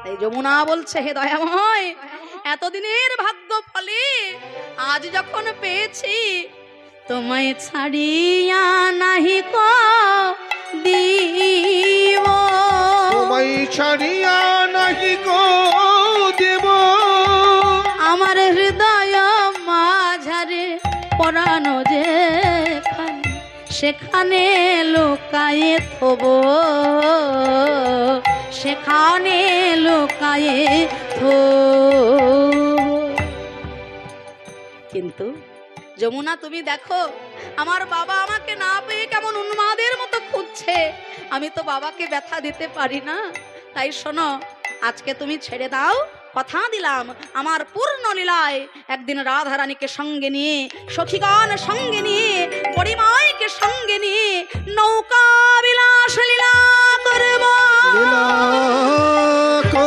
তাই যমুনা বলছে, হে দয়াময়, এতদিনের ভাগ্য ফলে আজ যখন পেয়েছি, তোমায় ছাড়িয়া নাহি কো দিব, তোমায় ছাড়িয়া নাহি গো দেব। আমার হৃদয় মাঝারে পরানো যেখানে, সেখানে লুকায়ে থব, সেখানে লুকায়ে থব। কিন্তু যমুনা, তুমি দেখো, আমার বাবা আমাকে না পেয়ে কেমন উন্মাদের মতো খুঁজছে, আমি তো বাবাকে ব্যথা দিতে পারি না। তাই শোনো, আজকে তুমি ছেড়ে দাও, কথা দিলাম আমার পূর্ণ লীলায় একদিন রাধারানীকে সঙ্গে নিয়ে, সখীগণ সঙ্গে নিয়ে, পরিময়কে সঙ্গে নিয়ে নৌকা বিলাস লীলা করব। লীলা